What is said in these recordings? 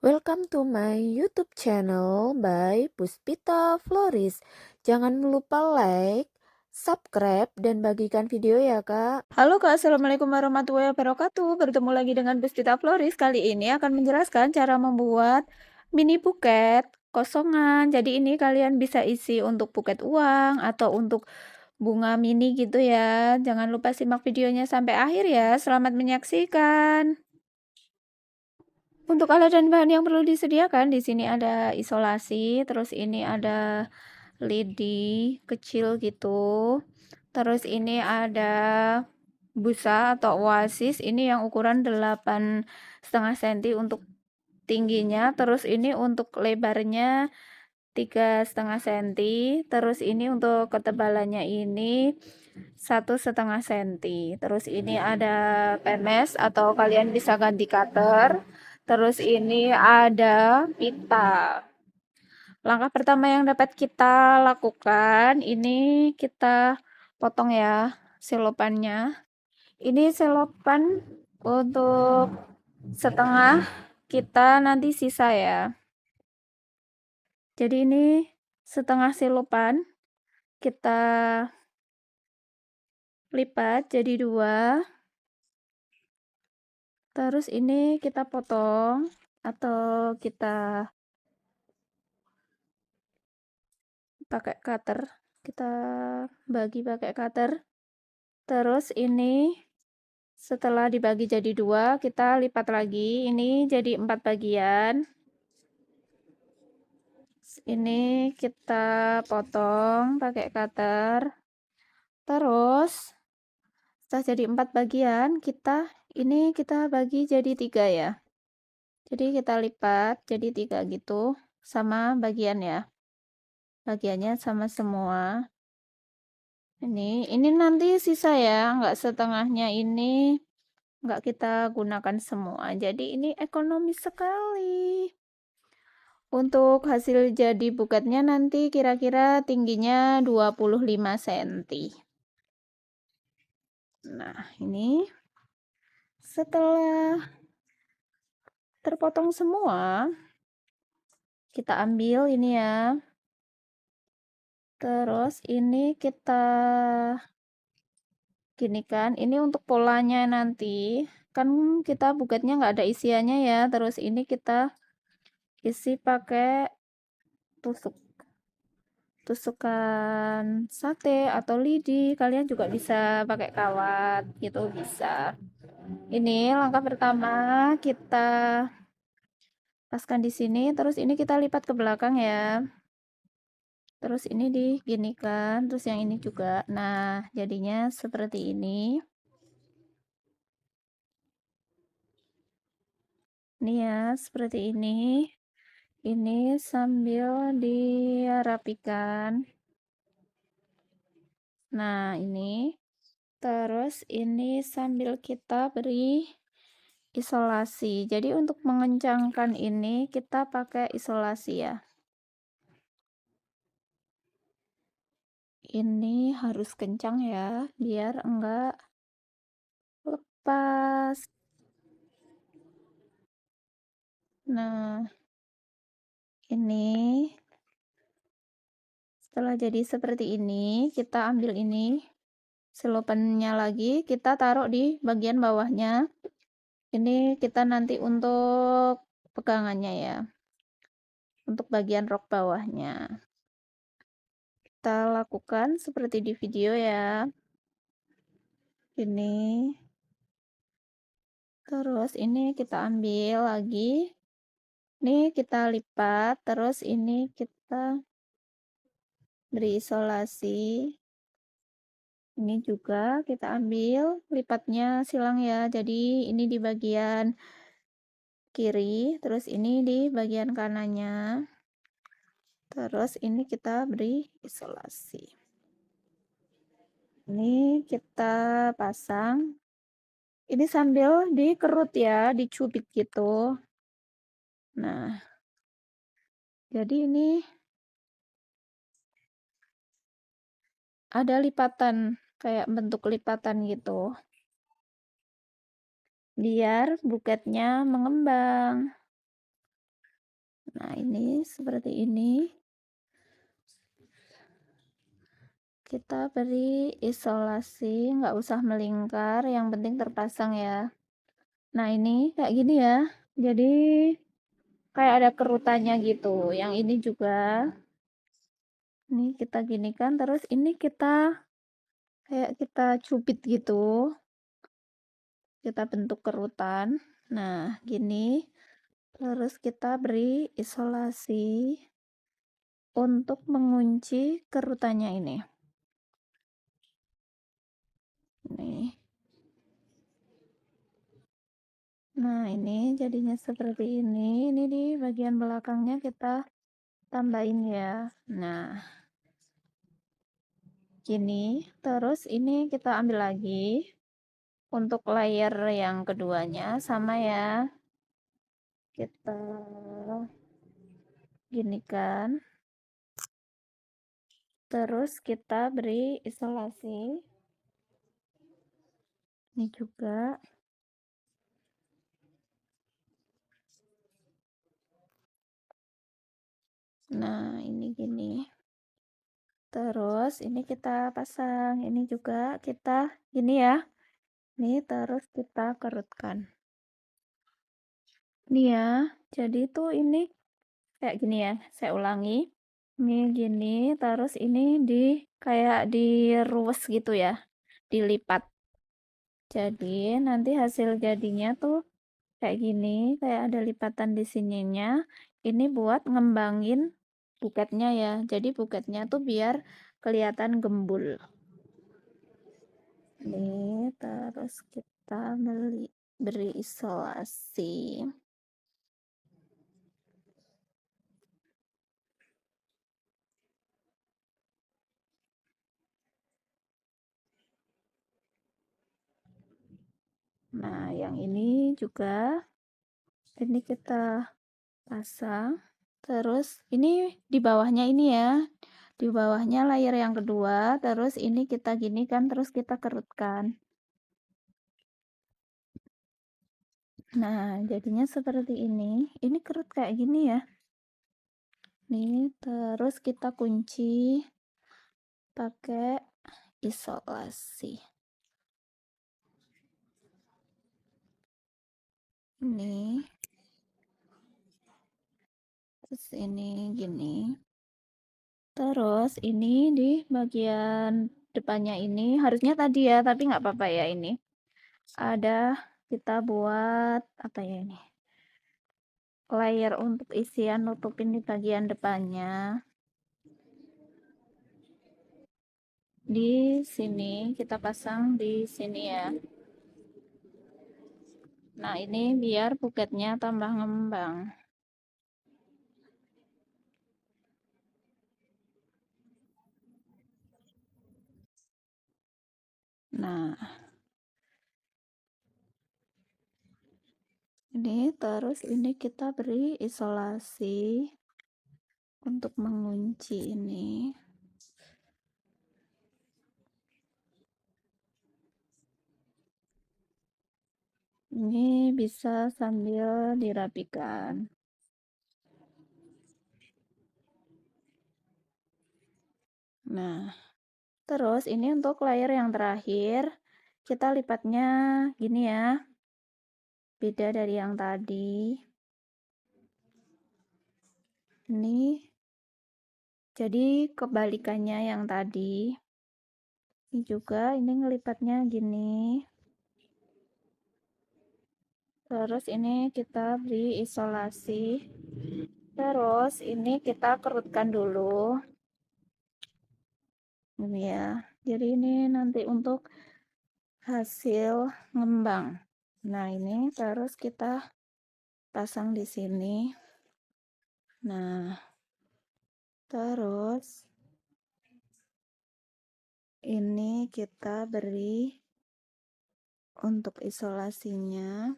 Welcome to my YouTube channel by Puspita Floris. Jangan lupa like, subscribe, dan bagikan video ya kak. Halo Kak, Assalamualaikum warahmatullahi wabarakatuh. Bertemu lagi dengan Puspita Floris. Kali ini akan menjelaskan cara membuat mini buket kosongan. Jadi ini kalian bisa isi untuk buket uang atau untuk bunga mini gitu ya. Jangan lupa simak videonya sampai akhir ya. Selamat menyaksikan. Untuk alat dan bahan yang perlu disediakan, di sini ada isolasi, terus ini ada lidi kecil gitu. Terus ini ada busa atau oasis, ini yang ukuran 8,5 cm untuk tingginya, terus ini untuk lebarnya 3,5 cm, terus ini untuk ketebalannya ini 1,5 cm. Terus ini ada pemes atau kalian bisa ganti cutter. Terus ini ada pita. Langkah pertama yang dapat kita lakukan, ini kita potong ya selopannya. Ini selopan untuk setengah, kita nanti sisa ya. Jadi ini setengah selopan kita lipat jadi 2. Terus ini kita potong atau kita pakai cutter. Kita bagi pakai cutter. Terus ini setelah dibagi jadi 2, kita lipat lagi. Ini jadi 4 bagian. Ini kita potong pakai cutter. Terus setelah jadi 4 bagian, ini kita bagi jadi 3 ya. Jadi kita lipat jadi 3 gitu, sama bagian ya. Bagiannya sama semua. Ini nanti sisa ya, enggak setengahnya ini enggak kita gunakan semua. Jadi ini ekonomis sekali. Untuk hasil jadi buketnya nanti kira-kira tingginya 25 cm. Nah, ini setelah terpotong semua, kita ambil ini ya. Terus ini kita gini kan, ini untuk polanya nanti. Kan kita buketnya nggak ada isiannya ya. Terus ini kita isi pakai tusukan sate atau lidi. Kalian juga bisa pakai kawat gitu bisa. Ini langkah pertama kita paskan di sini, terus ini kita lipat ke belakang ya. Terus ini diginikan, terus yang ini juga. Nah, jadinya seperti ini. Ini ya, seperti ini. Ini sambil dirapikan. Nah, ini. Terus ini sambil kita beri isolasi. Jadi untuk mengencangkan ini kita pakai isolasi ya. Ini harus kencang ya, biar enggak lepas. Nah, ini setelah jadi seperti ini, kita ambil ini selopannya lagi, kita taruh di bagian bawahnya. Ini kita nanti untuk pegangannya ya, untuk bagian rok bawahnya. Kita lakukan seperti di video ya. Ini. Terus ini kita ambil lagi. Ini kita lipat, terus ini kita beri isolasi. Ini juga kita ambil lipatnya silang ya. Jadi ini di bagian kiri, terus ini di bagian kanannya. Terus ini kita beri isolasi. Ini kita pasang. Ini sambil dikerut ya, dicubit gitu. Nah, jadi ini ada lipatan, kayak bentuk lipatan gitu. Biar buketnya mengembang. Nah, ini seperti ini. Kita beri isolasi, nggak usah melingkar, yang penting terpasang ya. Nah, ini kayak gini ya. Jadi kayak ada kerutannya gitu. Yang ini juga. Ini kita ginikan, terus ini kita kayak kita cubit gitu. Kita bentuk kerutan. Nah, gini. Terus kita beri isolasi untuk mengunci kerutannya ini. Nih. Nah, ini jadinya seperti ini. Ini di bagian belakangnya kita tambahin ya. Nah, gini. Terus ini kita ambil lagi untuk layer yang keduanya sama ya. Kita gini kan. Terus kita beri isolasi. Ini juga. Nah, ini gini. Terus ini kita pasang. Ini juga kita gini ya. Nih, terus kita kerutkan. Nih ya. Jadi tuh ini kayak gini ya. Saya ulangi. Ini gini, terus ini di kayak diruwes gitu ya. Dilipat. Jadi nanti hasil jadinya tuh kayak gini, kayak ada lipatan di sininya. Ini buat ngembangin buketnya ya. Jadi buketnya tuh biar kelihatan gembul. Nih, terus kita beri isolasi. Nah, yang ini juga ini kita pasang. Terus ini di bawahnya ini ya. Di bawahnya layer yang kedua, terus ini kita gini kan, terus kita kerutkan. Nah, jadinya seperti ini. Ini kerut kayak gini ya. Nih, terus kita kunci pakai isolasi. Ini. Terus ini gini. Terus ini di bagian depannya ini harusnya tadi ya, tapi nggak apa-apa ya ini. Ada kita buat apa ya ini? Layer untuk isian nutupin di bagian depannya. Di sini kita pasang di sini ya. Nah, ini biar buketnya tambah ngembang. Nah, ini terus ini kita beri isolasi untuk mengunci ini. Ini bisa sambil dirapikan. Nah, terus ini untuk layer yang terakhir, kita lipatnya gini ya. Beda dari yang tadi. Ini jadi kebalikannya yang tadi. Ini juga ini ngelipatnya gini. Terus ini kita beri isolasi. Terus ini kita kerutkan dulu. Ini ya. Jadi ini nanti untuk hasil ngembang. Nah, ini terus kita pasang di sini. Nah, terus ini kita beri untuk isolasinya.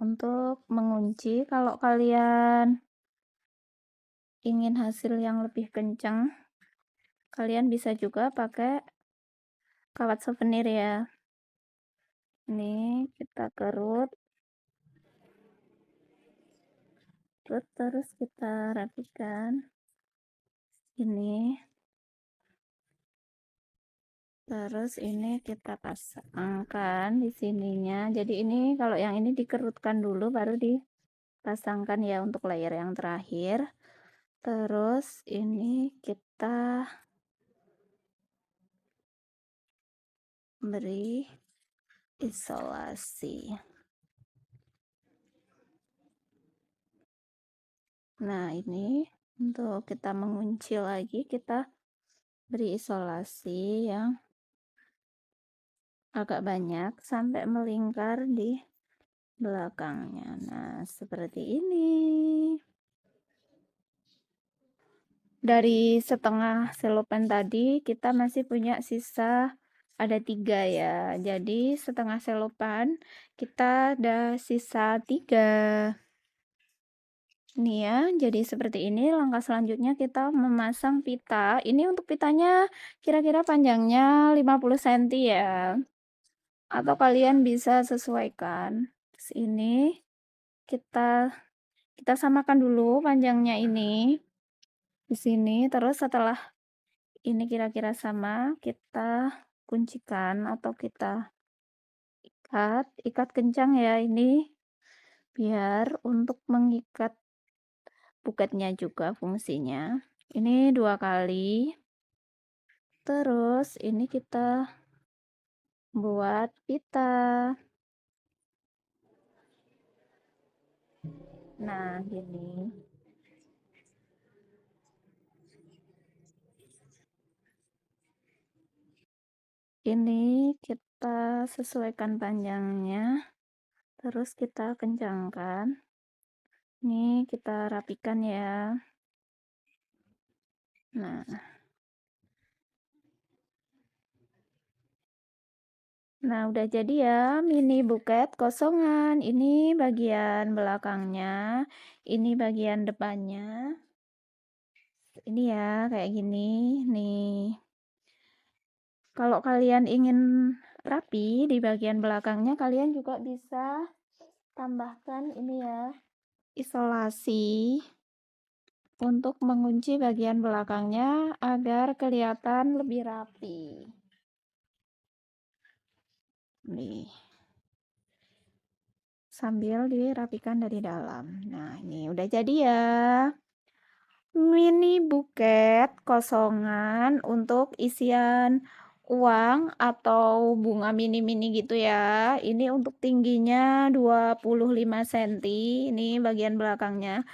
Untuk mengunci, kalau kalian ingin hasil yang lebih kencang, kalian bisa juga pakai kawat souvenir ya. Ini kita kerut. lutut, terus kita rapikan ini. Terus ini kita pasangkan di sininya. Jadi ini kalau yang ini dikerutkan dulu baru dipasangkan ya untuk layer yang terakhir. Terus ini kita beri isolasi. Nah, ini untuk kita mengunci lagi, kita beri isolasi yang agak banyak sampai melingkar di belakangnya. Nah, seperti ini. Dari setengah selopan tadi kita masih punya sisa ada 3 ya. Jadi setengah selopan kita ada sisa 3. Nih ya, jadi seperti ini. Langkah selanjutnya kita memasang pita. Ini untuk pitanya kira-kira panjangnya 50 cm ya. Atau kalian bisa sesuaikan. Terus ini kita samakan dulu panjangnya ini di sini. Terus setelah ini kira-kira sama, kita kuncikan atau kita ikat kencang ya ini biar untuk mengikat buketnya juga fungsinya. Ini 2 kali. Terus ini kita buat pita. Nah, gini. Ini kita sesuaikan panjangnya. Terus kita kencangkan. Ini kita rapikan ya. Nah, udah jadi ya mini buket kosongan. Ini bagian belakangnya, ini bagian depannya. Ini ya kayak gini nih. Kalau kalian ingin rapi di bagian belakangnya, kalian juga bisa tambahkan ini ya, isolasi untuk mengunci bagian belakangnya agar kelihatan lebih rapi. Nih. Sambil dirapikan dari dalam. Nah, ini udah jadi ya. Mini buket kosongan untuk isian uang atau bunga mini-mini gitu ya. Ini untuk tingginya 25 cm. Ini bagian belakangnya.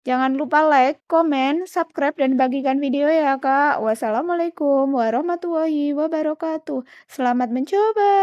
Jangan lupa like, komen, subscribe, dan bagikan video ya Kak. Wassalamualaikum warahmatullahi wabarakatuh. Selamat mencoba.